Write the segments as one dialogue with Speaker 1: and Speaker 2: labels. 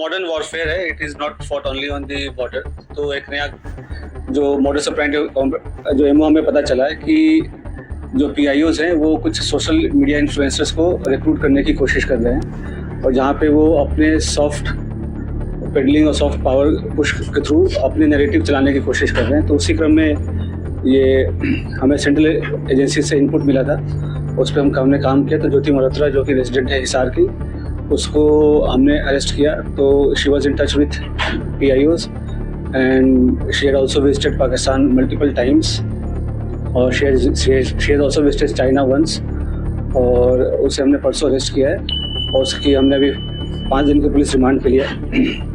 Speaker 1: Modern warfare है, it is not fought only on the border. तो एक नया जो मॉडर्स ऑपरेंडी जो एमओ हमें पता चला है कि जो पीआईओज हैं वो कुछ सोशल मीडिया इन्फ्लुएंसर्स को रिक्रूट करने की कोशिश कर रहे हैं, और जहाँ पे वो अपने सॉफ्ट पेडलिंग और सॉफ्ट पावर पुश के थ्रू अपने नैरेटिव चलाने की कोशिश कर रहे हैं। तो उसी क्रम में ये हमें सेंट्रल एजेंसी से इनपुट मिला था, उस पर हमने काम किया। तो ज्योति मल्होत्रा जो कि रेजिडेंट है हिसार की, उसको हमने अरेस्ट किया। तो she was in touch with PIOs and she had also visited Pakistan multiple times, और she has also visited China once, और उसे हमने परसों अरेस्ट किया है और उसकी हमने अभी 5 दिन की पुलिस रिमांड पे लिया है।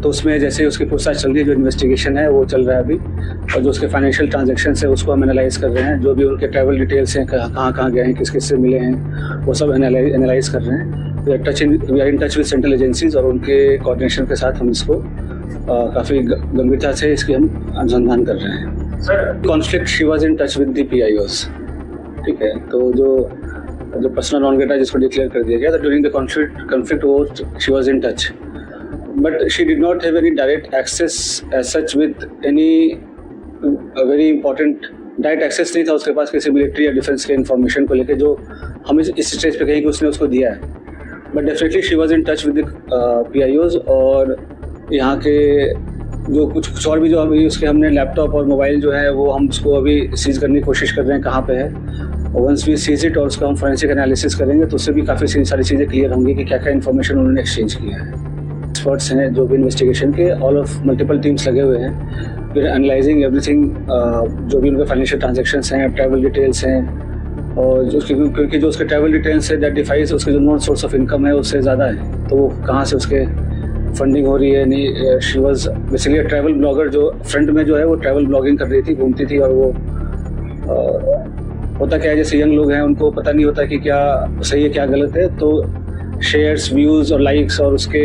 Speaker 1: तो उसमें जैसे उसकी पूछताछ चल रही है, जो इन्वेस्टिगेशन है वो चल रहा है अभी, और जो उसके फाइनेंशियल ट्रांजैक्शन है उसको हम एनालाइज कर रहे हैं। जो भी उनके ट्रैवल डिटेल्स हैं, कहाँ कहाँ गए हैं, किस किस से मिले हैं, वो सब एनालाइज कर रहे हैं। We are in touch with central agencies, और उनके कोऑर्डिनेशन के साथ हम इसको काफ़ी गंभीरता से इसकी हम अनुसंधान कर रहे हैं। Conflict, she was in touch with the पीआईओज, ठीक है। तो जो पर्सनल नॉन ग्रेटा जिसको डिक्लेयर कर दिया गया था, ड्यूरिंग द कॉन्फ्लिक्ट वो she was in touch, but she did not have any direct access as such with any very important direct access नहीं था उसके पास किसी मिलिट्री या डिफेंस के इंफॉर्मेशन को लेके, जो हम इस स्टेज पे कहीं कि उसने उसको दिया है। But definitely she was in touch with पीआईओज, और यहाँ के जो कुछ और भी जो अभी उसके हमने लैपटॉप और मोबाइल जो है वो हम उसको अभी सीज करने की कोशिश कर रहे हैं कहाँ पे है। और वंस वी सीज इट और उसका हम फोरेंसिक एनालिसिस करेंगे तो उससे भी काफ़ी सारी चीज़ें क्लियर होंगी कि क्या क्या इन्फॉर्मेशन उन्होंने एक्सचेंज किया है। एक्सपर्ट्स हैं जो भी इन्वेस्टिगेशन के, ऑल ऑफ मल्टीपल टीम्स लगे हुए हैं। फिर एनालाइजिंग एवरीथिंग, जो भी उनके फाइनेंशियल ट्रांजैक्शंस हैं, ट्रैवल डिटेल्स हैं, और क्योंकि जो उसके ट्रैवल डिटेल्स है दैट डिफाइज उसके जो नॉन सोर्स ऑफ इनकम है उससे ज़्यादा है, तो वो कहाँ से उसके फंडिंग हो रही है। नहीं, she was basically travel blogger, जो फ्रंट में जो है वो ट्रैवल ब्लॉगिंग कर रही थी, घूमती थी। और वो होता क्या है, जैसे यंग लोग हैं उनको पता नहीं होता कि क्या सही है क्या गलत है, तो शेयर्स, व्यूज़ और लाइक्स और उसके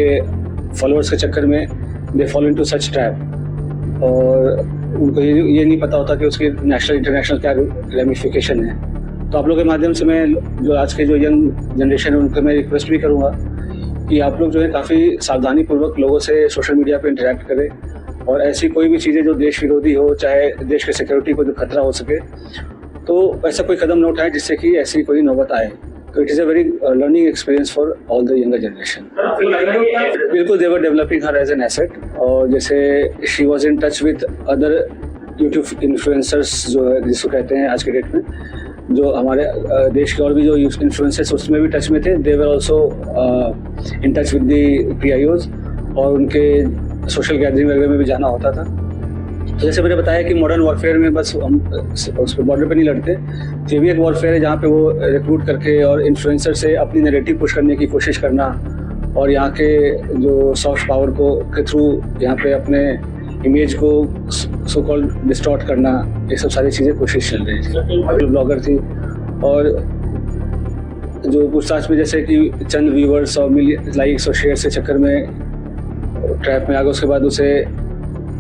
Speaker 1: फॉलोअर्स के चक्कर में they follow into such trap, और उनको ये नहीं पता होता कि उसकी नेशनल इंटरनेशनल क्या रेमिफिकेशन है। तो आप लोगों के माध्यम से मैं जो आज के जो यंग जनरेशन है उनको मैं रिक्वेस्ट भी करूँगा कि आप लोग जो है काफ़ी सावधानी पूर्वक लोगों से सोशल मीडिया पे इंटरेक्ट करें, और ऐसी कोई भी चीज़ें जो देश विरोधी हो, चाहे देश के सिक्योरिटी को जो खतरा हो सके, तो ऐसा कोई कदम न उठाए जिससे कि ऐसी कोई नौबत आए। तो it is a very learning experience for all the younger generation. बिल्कुल, they were developing her as an asset, और जैसे she was in touch with other YouTube influencers जो है जिसको कहते हैं आज के डेट में, जो हमारे देश के और भी जो इन्फ्लुएंसर्स उसमें भी टच में थे। They were also in touch with the PIOs, और उनके सोशल गैदरिंग वगैरह में भी जाना होता था। तो जैसे मैंने बताया कि मॉडर्न वॉरफेयर में बस हम उस पर बॉर्डर पे नहीं लड़ते, ये भी एक वॉरफेयर है जहाँ पे वो रिक्रूट करके और इन्फ्लुएंसर से अपनी नैरेटिव पुश करने की कोशिश करना, और यहाँ के जो सॉफ्ट पावर को के थ्रू यहाँ पे अपने इमेज को सो कॉल्ड डिस्टॉर्ट करना, ये सब सारी चीज़ें कोशिश चल रही थी। ब्लॉगर थी, और जो पूछताछ में जैसे कि चंद व्यूवर्स और लाइक्स और शेयर के चक्कर में ट्रैप में आ गया। उसके बाद उसे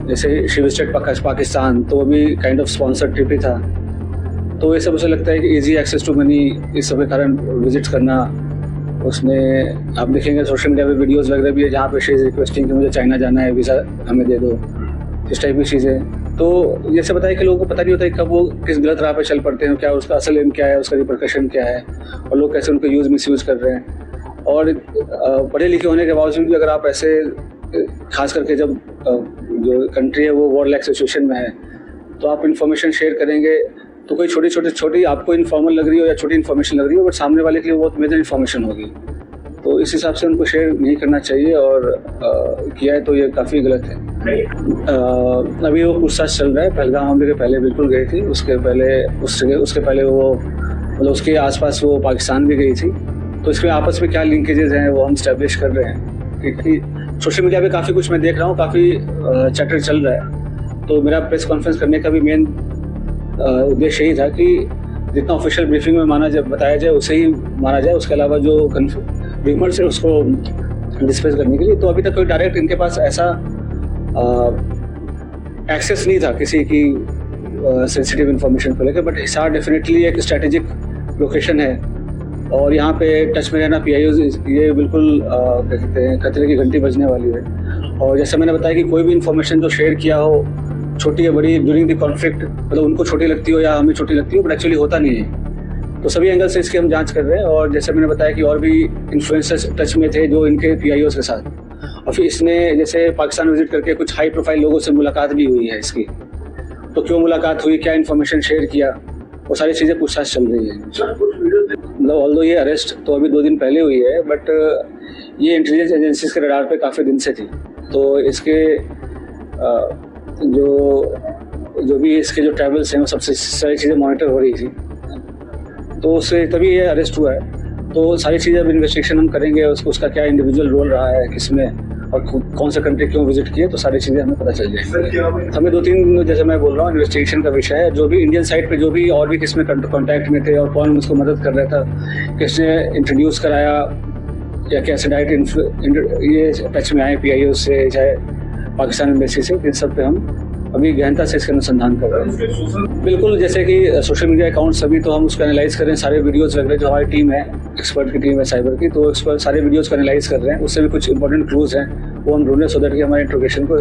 Speaker 1: जैसे शी विजिटेड पाकिस्तान, तो वो भी काइंड ऑफ स्पॉन्सर्ड ट्रिप ही था। तो ये सब उसे लगता है कि इजी एक्सेस टू मनी, इस सब के कारण विजिट करना। उसमें आप देखेंगे सोशल मीडिया पे वीडियोस वगैरह भी है जहाँ पे शी इज़ रिक्वेस्टिंग कि मुझे चाइना जाना है, वीज़ा हमें दे दो, इस टाइप की चीज़ें। तो जैसे बताया कि लोगों को पता नहीं होता है कब वो किस गलत राह पे चल पड़ते हैं, क्या उसका असल एम क्या है, उसका रिपरकशन क्या है, और लोग कैसे उनको मिसयूज़ कर रहे हैं। और पढ़े लिखे होने के बावजूद भी अगर आप ऐसे, खास करके जब जो कंट्री है वो वॉर लाइक सिचुएशन में है, तो आप इन्फॉर्मेशन शेयर करेंगे तो कोई छोटी आपको इन्फॉर्मल लग रही हो या छोटी इन्फॉर्मेशन लग रही हो, बट सामने वाले के लिए बहुत मेजर इन्फॉर्मेशन होगी। तो इस हिसाब से उनको शेयर नहीं करना चाहिए, और किया है तो ये काफ़ी गलत है। अभी वो पूछताछ चल रहा है। पहलगाम हमले के पहले बिल्कुल गई थी, उसके पहले वो मतलब उसके आसपास वो पाकिस्तान भी गई थी। तो इसमें आपस में क्या लिंकेजेस हैं वो हम स्टैब्लिश कर रहे हैं, क्योंकि सोशल मीडिया पे काफ़ी कुछ मैं देख रहा हूँ, काफ़ी चैटर चल रहा है। तो मेरा प्रेस कॉन्फ्रेंस करने का भी मेन उद्देश्य यही था कि जितना ऑफिशियल ब्रीफिंग में बताया जाए उसे ही माना जाए, उसके अलावा जो र्यूमर्स है उसको डिस्प्रेस करने के लिए। तो अभी तक कोई डायरेक्ट इनके पास ऐसा एक्सेस नहीं था किसी की सेंसिटिव इन्फॉर्मेशन को लेकर, बट हिसार डेफिनेटली एक स्ट्रैटेजिक लोकेशन है और यहाँ पे टच में रहना PIOs ये बिल्कुल क्या कहते हैं खतरे की घंटी बजने वाली है। और जैसे मैंने बताया कि कोई भी इन्फॉर्मेशन जो शेयर किया हो, छोटी या बड़ी, ड्यूरिंग द कॉन्फ्लिक्ट, मतलब उनको छोटी लगती हो या हमें छोटी लगती हो, बट एक्चुअली होता नहीं है। तो सभी एंगल से इसकी हम जांच कर रहे हैं। और जैसे मैंने बताया कि और भी इन्फ्लुएंसर्स टच में थे जो इनके PIOs के साथ, और फिर इसमें जैसे पाकिस्तान विजिट करके कुछ हाई प्रोफाइल लोगों से मुलाकात भी हुई है इसकी। तो क्यों मुलाकात हुई, क्या इन्फॉर्मेशन शेयर किया, वो सारी चीज़ें पूछताछ चल रही है। मतलब ऑल्दो ये अरेस्ट तो अभी 2 दिन पहले हुई है, बट ये इंटेलिजेंस एजेंसीज के रडार पे काफ़ी दिन से थी। तो इसके जो भी इसके जो ट्रैवल्स हैं वो सबसे सारी चीज़ें मॉनिटर हो रही थी, तो उससे तभी ये अरेस्ट हुआ है। तो सारी चीज़ें अब इन्वेस्टिगेशन हम करेंगे, उसका क्या इंडिविजुअल रोल रहा है किसमें, और कौन सा कंट्री क्यों विजिट किए, तो सारी चीज़ें हमें पता चल जाएंगी। हमें 2-3 जैसे मैं बोल रहा हूँ इन्वेस्टिगेशन का विषय है। जो भी इंडियन साइड पे जो भी और भी किसमें कॉन्टैक्ट में थे और कौन उसको मदद कर रहा था, किसने इंट्रोड्यूस कराया या कैसे डायरेक्ट ये टच में आए PIOs से, चाहे पाकिस्तान एम्बेसी से, इन सब पे हम अभी गहनता से इसका अनुसंधान कर रहे हैं। बिल्कुल, जैसे कि सोशल मीडिया अकाउंट सभी तो हम उसको एनालाइज कर रहे हैं, सारे वीडियोस वगैरह जो हमारी टीम है, एक्सपर्ट की टीम है साइबर की, तो एक्सपर्ट सारे वीडियोस को एनालाइज कर रहे हैं। उससे भी कुछ इंपॉर्टेंट क्लूज हैं वो हम ढूंढ रहे हैं, सो दैट कि हमारे इंट्रोगेशन को